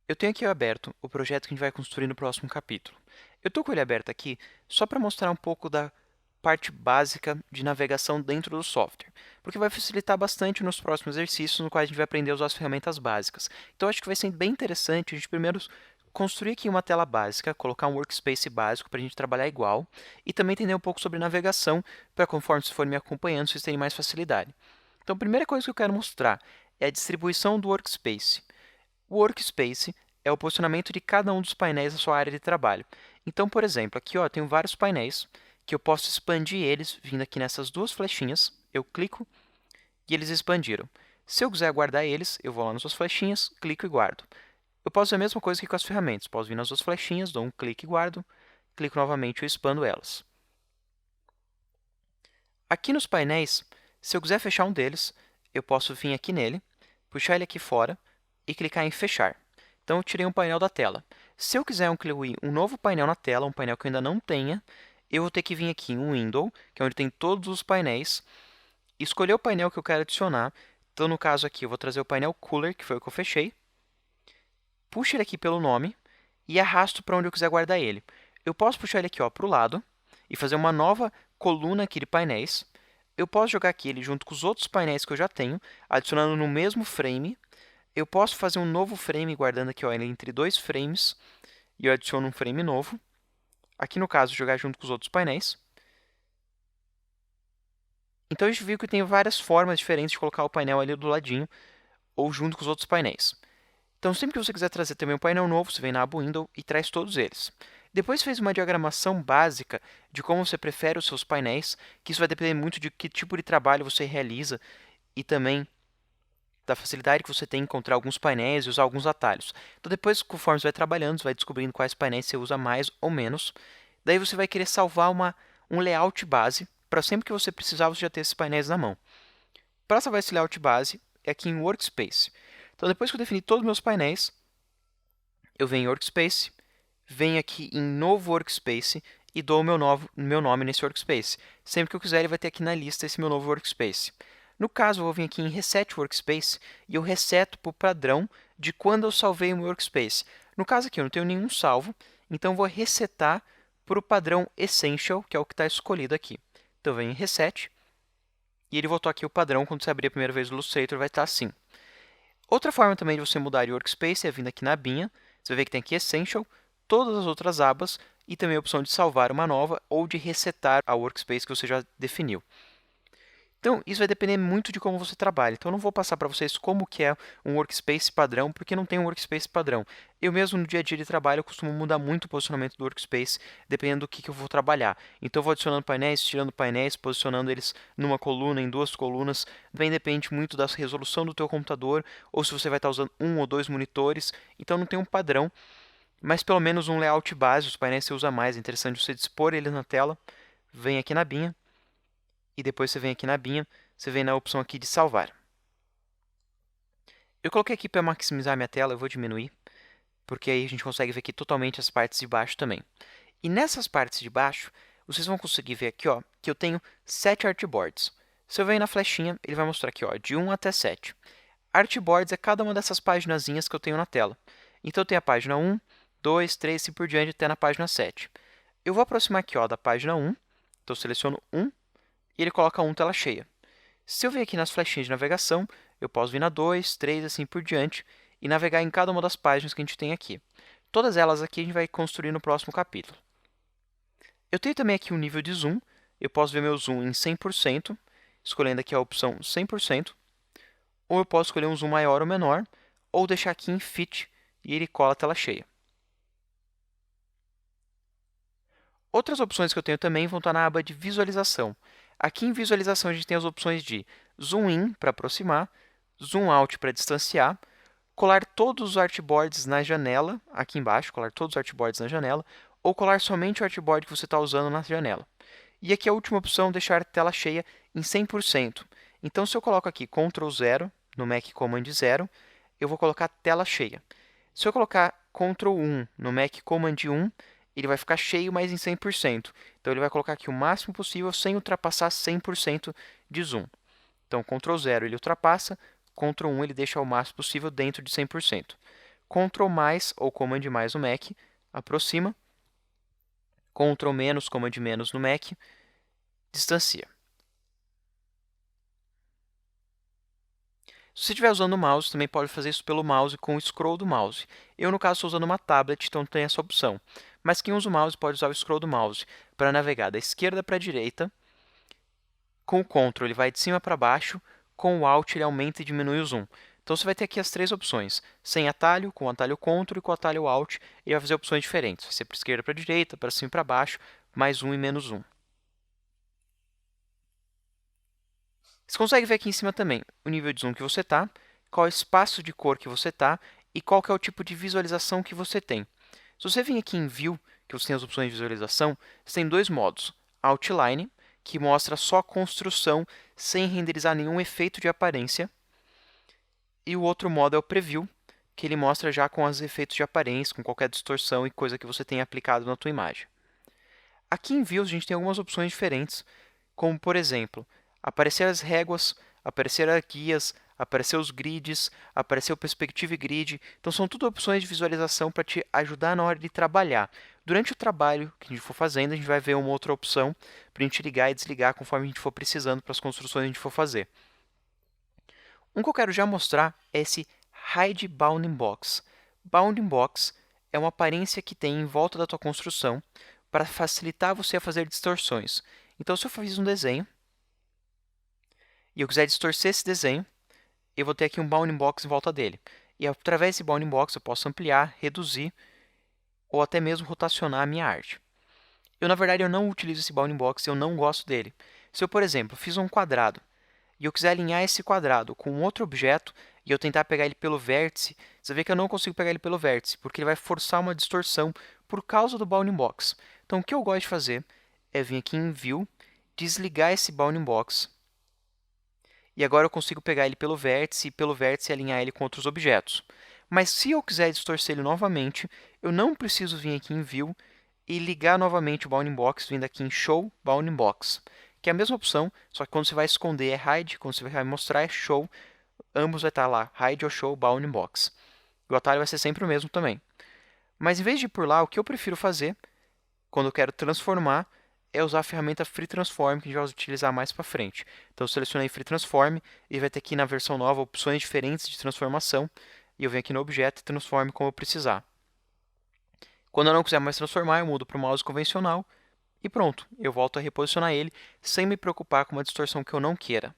Eu tenho aqui aberto o projeto que a gente vai construir no próximo capítulo. Eu estou com ele aberto aqui só para mostrar um pouco da parte básica de navegação dentro do software, porque vai facilitar bastante nos próximos exercícios, no qual a gente vai aprender a usar as ferramentas básicas. Então, acho que vai ser bem interessante a gente primeiro construir aqui uma tela básica, colocar um workspace básico para a gente trabalhar igual, e também entender um pouco sobre navegação, para conforme vocês forem me acompanhando, vocês terem mais facilidade. Então, a primeira coisa que eu quero mostrar é a distribuição do workspace. O workspace é o posicionamento de cada um dos painéis da sua área de trabalho. Então, por exemplo, aqui eu tenho vários painéis que eu posso expandir eles vindo aqui nessas duas flechinhas. Eu clico e eles expandiram. Se eu quiser guardar eles, eu vou lá nas duas flechinhas, clico e guardo. Eu posso fazer a mesma coisa aqui com as ferramentas. Posso vir nas duas flechinhas, dou um clique e guardo, clico novamente e expando elas. Aqui nos painéis, se eu quiser fechar um deles, eu posso vir aqui nele, puxar ele aqui fora e clicar em fechar. Então, eu tirei um painel da tela. Se eu quiser incluir um novo painel na tela, um painel que eu ainda não tenha, eu vou ter que vir aqui em Window, que é onde tem todos os painéis, e escolher o painel que eu quero adicionar. Então, no caso aqui, eu vou trazer o painel Cooler, que foi o que eu fechei. Puxo ele aqui pelo nome e arrasto para onde eu quiser guardar ele. Eu posso puxar ele aqui para o lado e fazer uma nova coluna aqui de painéis. Eu posso jogar aqui ele junto com os outros painéis que eu já tenho, adicionando no mesmo frame. Eu posso fazer um novo frame guardando aqui ele entre dois frames e eu adiciono um frame novo. Aqui no caso, jogar junto com os outros painéis. Então a gente viu que tem várias formas diferentes de colocar o painel ali do ladinho ou junto com os outros painéis. Então, sempre que você quiser trazer também um painel novo, você vem na aba Window e traz todos eles. Depois fez uma diagramação básica de como você prefere os seus painéis, que isso vai depender muito de que tipo de trabalho você realiza e também da facilidade que você tem em encontrar alguns painéis e usar alguns atalhos. Então, depois, conforme você vai trabalhando, você vai descobrindo quais painéis você usa mais ou menos. Daí você vai querer salvar um layout base, para sempre que você precisar, você já ter esses painéis na mão. Para salvar esse layout base, é aqui em Workspace. Então, depois que eu defini todos os meus painéis, eu venho em Workspace, venho aqui em Novo Workspace e dou o meu nome nesse Workspace. Sempre que eu quiser, ele vai ter aqui na lista esse meu novo Workspace. No caso, eu vou vir aqui em Reset Workspace e eu reseto para o padrão de quando eu salvei o meu Workspace. No caso aqui, eu não tenho nenhum salvo, então eu vou resetar para o padrão Essential, que é o que está escolhido aqui. Então, eu venho em Reset e ele voltou aqui o padrão. Quando você abrir a primeira vez o Illustrator, vai estar assim. Outra forma também de você mudar o Workspace é vindo aqui na abinha. Você vai ver que tem aqui Essential, todas as outras abas e também a opção de salvar uma nova ou de resetar a Workspace que você já definiu. Então, isso vai depender muito de como você trabalha. Então, eu não vou passar para vocês como que é um workspace padrão, porque não tem um workspace padrão. Eu mesmo, no dia a dia de trabalho, eu costumo mudar muito o posicionamento do workspace, dependendo do que eu vou trabalhar. Então, eu vou adicionando painéis, tirando painéis, posicionando eles numa coluna, em duas colunas. Também depende muito da resolução do teu computador, ou se você vai estar usando um ou dois monitores. Então, não tem um padrão, mas pelo menos um layout base. Os painéis você usa mais, é interessante você dispor eles na tela. Vem aqui na abinha. E depois você vem aqui na abinha, você vem na opção aqui de salvar. Eu coloquei aqui para maximizar minha tela, eu vou diminuir, porque aí a gente consegue ver aqui totalmente as partes de baixo também. E nessas partes de baixo, vocês vão conseguir ver aqui que eu tenho 7 artboards. Se eu venho na flechinha, ele vai mostrar aqui de 1 até 7. Artboards é cada uma dessas paginazinhas que eu tenho na tela. Então eu tenho a página 1, 2, 3 e assim por diante até na página 7. Eu vou aproximar aqui da página 1, então eu seleciono 1, e ele coloca 1 tela cheia. Se eu vir aqui nas flechinhas de navegação, eu posso vir na 2, 3, assim por diante, e navegar em cada uma das páginas que a gente tem aqui. Todas elas aqui a gente vai construir no próximo capítulo. Eu tenho também aqui um nível de zoom. Eu posso ver meu zoom em 100%, escolhendo aqui a opção 100%, ou eu posso escolher um zoom maior ou menor, ou deixar aqui em Fit, e ele cola a tela cheia. Outras opções que eu tenho também vão estar na aba de visualização. Aqui em visualização a gente tem as opções de zoom in para aproximar, zoom out para distanciar, colar todos os artboards na janela, aqui embaixo, colar todos os artboards na janela, ou colar somente o artboard que você está usando na janela. E aqui a última opção, deixar a tela cheia em 100%. Então, se eu coloco aqui Ctrl 0 no Mac Command 0, eu vou colocar tela cheia. Se eu colocar Ctrl 1 no Mac Command 1, ele vai ficar cheio, mas em 100%. Então, ele vai colocar aqui o máximo possível sem ultrapassar 100% de zoom. Então, Ctrl 0 ele ultrapassa, Ctrl 1 ele deixa o máximo possível dentro de 100%. Ctrl mais ou Command mais no Mac, aproxima. Ctrl menos, Command menos no Mac, distancia. Se você estiver usando o mouse, também pode fazer isso pelo mouse com o scroll do mouse. Eu, no caso, estou usando uma tablet, então tem essa opção. Mas quem usa o mouse pode usar o scroll do mouse para navegar da esquerda para a direita. Com o Ctrl, ele vai de cima para baixo. Com o Alt, ele aumenta e diminui o zoom. Então, você vai ter aqui as três opções. Sem atalho, com o atalho Ctrl e com o atalho Alt. Ele vai fazer opções diferentes. Vai ser para a esquerda para a direita, para cima e para baixo, mais um e menos um. Você consegue ver aqui em cima também o nível de zoom que você está, qual é o espaço de cor que você está e qual que é o tipo de visualização que você tem. Se você vir aqui em View, que você tem as opções de visualização, você tem dois modos. Outline, que mostra só a construção sem renderizar nenhum efeito de aparência. E o outro modo é o Preview, que ele mostra já com os efeitos de aparência, com qualquer distorção e coisa que você tenha aplicado na tua imagem. Aqui em Views a gente tem algumas opções diferentes, como, por exemplo, aparecer as réguas, aparecer as guias, aparecer os grids, aparecer o Perspective Grid. Então, são tudo opções de visualização para te ajudar na hora de trabalhar. Durante o trabalho que a gente for fazendo, a gente vai ver uma outra opção para a gente ligar e desligar conforme a gente for precisando para as construções que a gente for fazer. Um que eu quero já mostrar é esse Hide Bounding Box. Bounding Box é uma aparência que tem em volta da tua construção para facilitar você a fazer distorções. Então, se eu fiz um desenho e eu quiser distorcer esse desenho, eu vou ter aqui um bounding box em volta dele. E através desse bounding box eu posso ampliar, reduzir ou até mesmo rotacionar a minha arte. Na verdade, eu não utilizo esse bounding box, eu não gosto dele. Se eu, por exemplo, fiz um quadrado e eu quiser alinhar esse quadrado com outro objeto e eu tentar pegar ele pelo vértice, você vê que eu não consigo pegar ele pelo vértice, porque ele vai forçar uma distorção por causa do bounding box. Então, o que eu gosto de fazer é vir aqui em View, desligar esse bounding box. E agora eu consigo pegar ele pelo vértice e pelo vértice alinhar ele com outros objetos. Mas se eu quiser distorcer ele novamente, eu não preciso vir aqui em View e ligar novamente o Bounding Box, vindo aqui em Show Bounding Box, que é a mesma opção, só que quando você vai esconder é Hide, quando você vai mostrar é Show, ambos vai estar lá, Hide ou Show Bounding Box. O atalho vai ser sempre o mesmo também. Mas em vez de ir por lá, o que eu prefiro fazer, quando eu quero transformar, é usar a ferramenta Free Transform, que a gente vai utilizar mais para frente. Então, eu selecionei Free Transform e vai ter aqui na versão nova opções diferentes de transformação. E eu venho aqui no objeto e transformo como eu precisar. Quando eu não quiser mais transformar, eu mudo para o mouse convencional e pronto. Eu volto a reposicionar ele sem me preocupar com uma distorção que eu não queira.